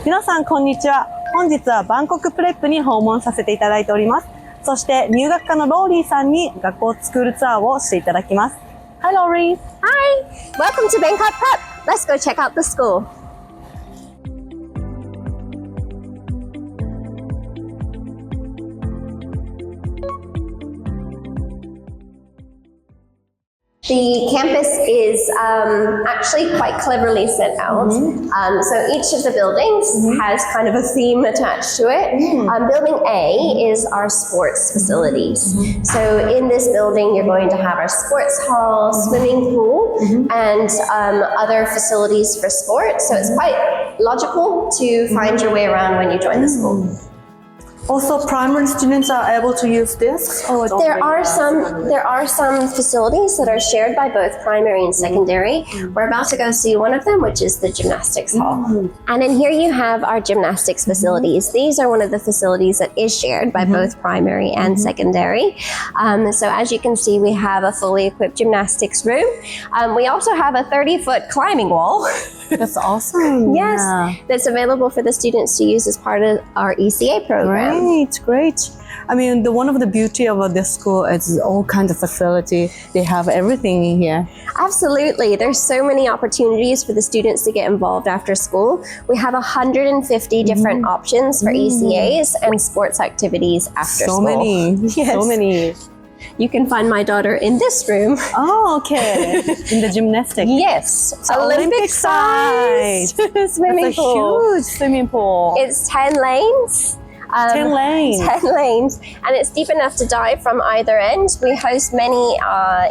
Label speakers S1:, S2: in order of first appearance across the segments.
S1: 皆さんこんにちは。本日はバンコクプレップに訪問させていただいております。そして入学科のローリーさんに学校スクールツアーをしていただきます。Hi, Lori.
S2: Hi, welcome to Bankok Prep. Let's go check out the school. The campus is actually quite cleverly set out. So each of the buildings has kind of a theme attached to it. Building A is our sports facilities. So in this building, you're going to have our sports hall, swimming pool, and other facilities for sports. So it's quite logical to find your way around when you join the school.
S1: Also, primary students are able to use this?
S2: There are some facilities that are shared by both primary and secondary. We're about to go see one of them, which is the gymnastics hall. And in here you have our gymnastics facilities. These are one of the facilities that is shared by both primary and secondary. So as you can see, we have a fully equipped gymnastics room. We also have a 30-foot climbing wall.
S1: That's awesome.
S2: Yes, that's available for the students to use as part of our ECA program.
S1: Great. I mean, one of the beauty of this school is all kinds of facility. They have everything in here.
S2: Absolutely. There's so many opportunities for the students to get involved after school. We have 150 different options for ECAs and sports activities after school.
S1: So many.
S2: You can find my daughter in this room.
S1: Oh, okay. In the gymnastics.
S2: Yes.
S1: Olympic size
S2: swimming
S1: That's a
S2: pool.
S1: huge swimming pool.
S2: It's 10 lanes.
S1: 10 lanes.
S2: 10 lanes. And it's deep enough to dive from either end. We host many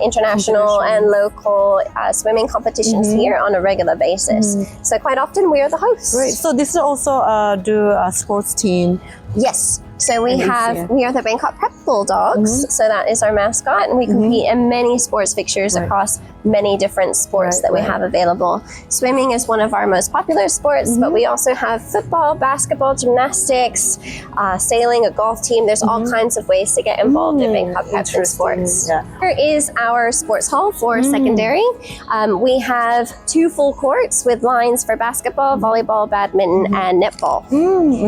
S2: international and local swimming competitions here on a regular basis. So quite often we are the hosts.
S1: Great. So this is also do a sports team.
S2: Yes. So we are the Bankok Prep Bulldogs. So that is our mascot, and we compete in many sports fixtures across many different sports that we have available. Swimming is one of our most popular sports, but we also have football, basketball, gymnastics, sailing, a golf team. There's all kinds of ways to get involved in Bankok Prep in sports. Here is our sports hall for secondary. We have 2 full courts with lines for basketball, volleyball, badminton, and netball.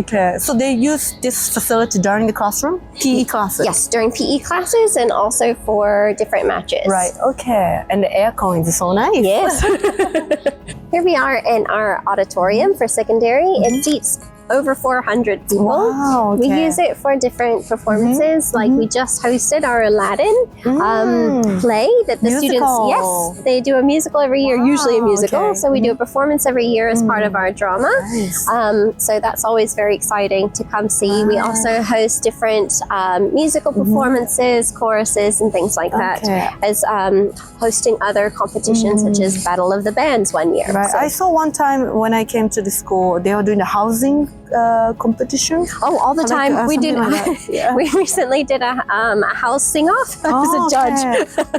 S1: Okay. So they use this facility during the classroom? PE classes?
S2: Yes, during PE classes and also for different matches.
S1: Right, okay. And the aircon is so nice.
S2: Yes. Here we are in our auditorium for secondary. It seats over 400 people.
S1: Wow, okay.
S2: We use it for different performances. Like we just hosted our Aladdin play that the students, they do a musical every year, usually a musical. So we do a performance every year as part of our drama. So that's always very exciting to come see. We also host different musical performances, choruses, and things like that, as hosting other competitions such as Battle of the Bands one year.
S1: Right.
S2: So,
S1: I saw one time when I came to the school, they were doing the housing competition.
S2: Oh, all the time. We did.
S1: Like
S2: We recently did a house sing-off. I was a judge.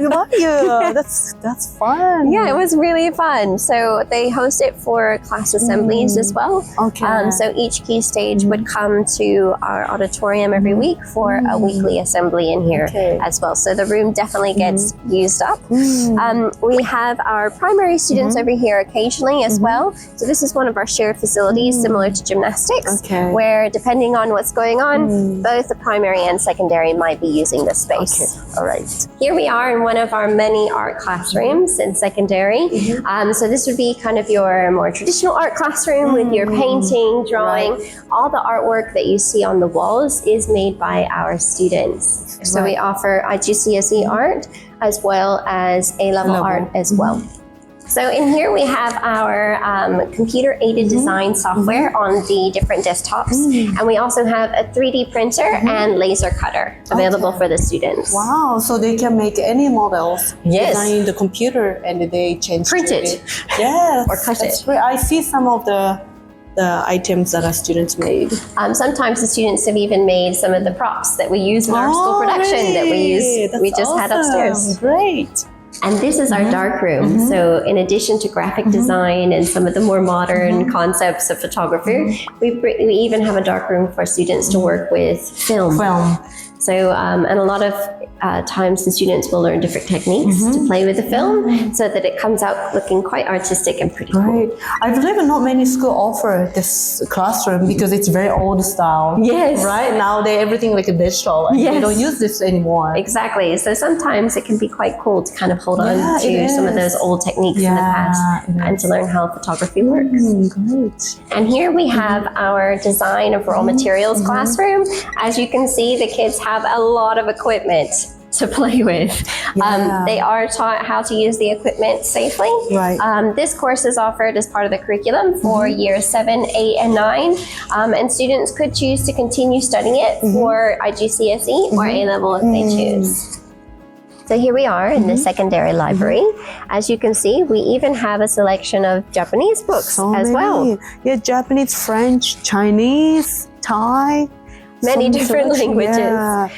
S1: Love you. That's fun.
S2: Yeah, it was really fun. So they host it for class assemblies as well.
S1: Okay.
S2: So each key stage would come to our auditorium every week for a weekly assembly in here as well. So the room definitely gets used up. We have our primary students over here occasionally as well. So this is one of our shared facilities similar to gymnastics. Where depending on what's going on, both the primary and secondary might be using this space.
S1: All right.
S2: Here we are in one of our many art classrooms in secondary. So this would be kind of your more traditional art classroom with your painting, drawing. All the artwork that you see on the walls is made by our students. So we offer IGCSE art as well as A-level art as well. So in here we have our computer-aided design software on the different desktops. And we also have a 3D printer and laser cutter available for the students.
S1: Wow, so they can make any models design the computer and they
S2: Print it.
S1: Yes.
S2: Or cut it.
S1: Great. I see some of the items that our students made.
S2: Sometimes the students have even made some of the props that we use in our school production that we just had upstairs.
S1: Great.
S2: And this is our dark room. So in addition to graphic design and some of the more modern concepts of photography, we even have a dark room for students to work with film. So, and a lot of times the students will learn different techniques to play with the film so that it comes out looking quite artistic and pretty cool.
S1: I believe not many schools offer this classroom because it's very old style.
S2: Yes.
S1: Right? Now everything like a digital and they don't use this anymore.
S2: Exactly. So sometimes it can be quite cool to kind of hold on to some of those old techniques in the past and to learn how photography works.
S1: Great.
S2: And here we have our design of raw materials classroom. As you can see, the kids have a lot of equipment to play with. They are taught how to use the equipment safely. This course is offered as part of the curriculum for years 7, 8, and 9. And students could choose to continue studying it for IGCSE or A-level if they choose. So here we are in the secondary library. As you can see, we even have a selection of Japanese books as well.
S1: Yeah, Japanese, French, Chinese, Thai.
S2: Many different languages.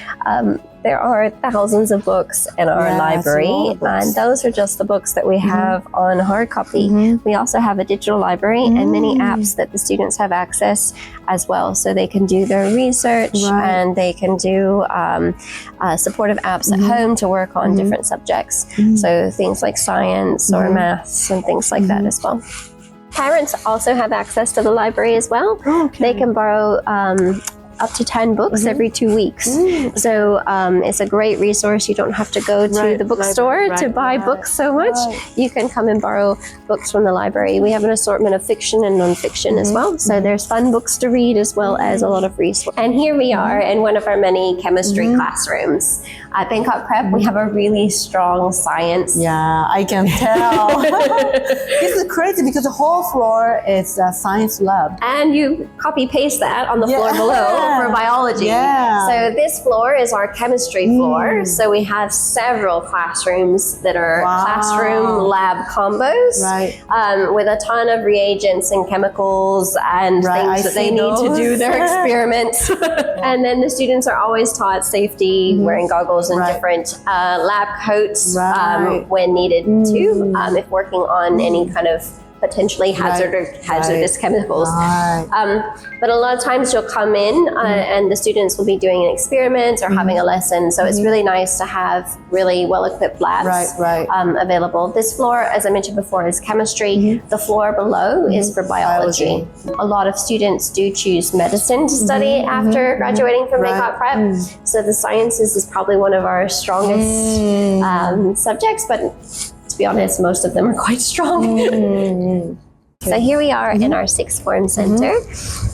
S2: There are thousands of books in our library, and those are just the books that we have on hard copy. We also have a digital library and many apps that the students have access as well, so they can do their research and they can do supportive apps at home to work on different subjects. So things like science or maths and things like that as well. Parents also have access to the library as well. They can borrow up to 10 books every 2 weeks. So it's a great resource. You don't have to go to the bookstore to buy books so much. You can come and borrow books from the library. We have an assortment of fiction and nonfiction as well. So there's fun books to read as well as a lot of resources. And here we are in one of our many chemistry classrooms. At Bankok Prep, we have a really strong science.
S1: Yeah, I can tell. This is crazy because the whole floor is a science lab.
S2: And you copy paste that on the floor below for biology. So this floor is our chemistry floor. So we have several classrooms that are classroom lab combos with a ton of reagents and chemicals and things that they need to do their experiments. And then the students are always taught safety, wearing goggles and different lab coats when needed to, if working on any kind of potentially hazardous chemicals. But a lot of times you'll come in and the students will be doing an experiment or having a lesson. So it's really nice to have really well-equipped labs available. This floor, as I mentioned before, is chemistry. The floor below is for biology. A lot of students do choose medicine to study after graduating from Bankok Prep. So the sciences is probably one of our strongest subjects, but to be honest, most of them are quite strong. So here we are in our sixth form center.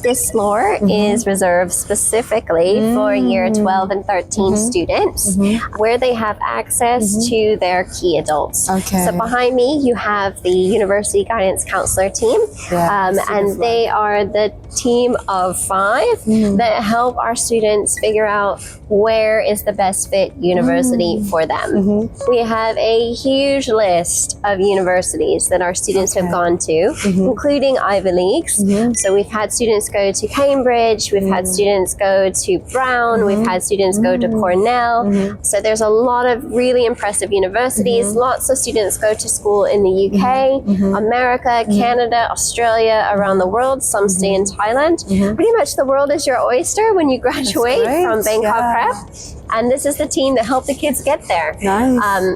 S2: This floor is reserved specifically for year 12 and 13 students, where they have access to their key adults. So behind me, you have the University Guidance Counselor team, and they are the team of 5 that help our students figure out where is the best fit university for them. We have a huge list of universities that our students have gone to, including Ivy Leagues. So we've had students go to Cambridge, we've had students go to Brown, we've had students go to Cornell. So there's a lot of really impressive universities. Lots of students go to school in the UK, America, Canada, Australia, around the world. Some stay in Thailand. Pretty much the world is your oyster when you graduate from Bankok Prep. And this is the team that helped the kids get there.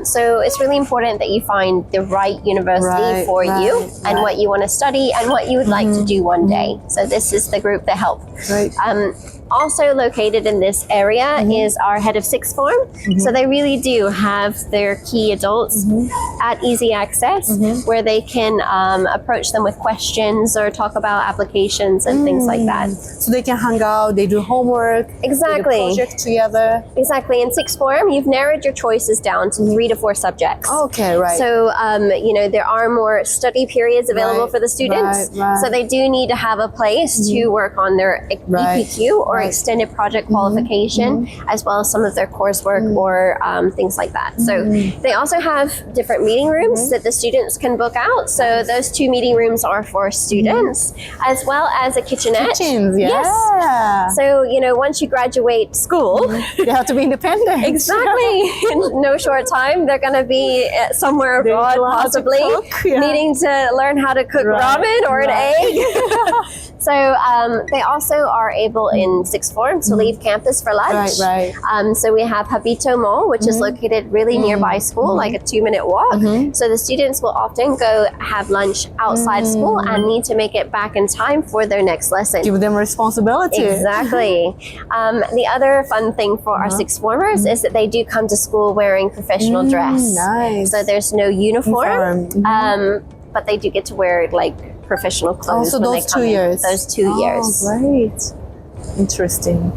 S2: So it's really important that you find the right university for you and what you want to study and what you would like to do one day. So this is the group that help. Also located in this area is our head of sixth form. So they really do have their key adults at easy access where they can approach them with questions or talk about applications and things like that.
S1: So they can hang out, they do homework,
S2: exactly.
S1: they do projects together.
S2: Exactly. In sixth form, you've narrowed your choices down to 3 to 4 subjects. So, you know, there are more study periods available for the students. So they do need to have a place to work on their EPQ or extended project qualification, as well as some of their coursework or things like that. So they also have different meeting rooms that the students can book out. So those 2 meeting rooms are for students, as well as a kitchenette. Yes. So, you know, once you graduate school,
S1: you have to be independent.
S2: Exactly. In no short time, they're going to be somewhere abroad, possibly needing to learn how to cook ramen or an egg. So they also are able in sixth form to leave campus for lunch.
S1: Right.
S2: So we have Habito Mall, which is located really nearby school, like a 2-minute walk. So the students will often go have lunch outside school and need to make it back in time for their next lesson.
S1: Give them responsibility.
S2: Exactly. The other fun thing for our sixth formers is that they do come to school wearing professional dress.
S1: Nice.
S2: So there's no uniform, but they do get to wear like professional clothes
S1: Also
S2: when
S1: those
S2: they come
S1: 2 years.
S2: Those 2 years.
S1: Great. Interesting.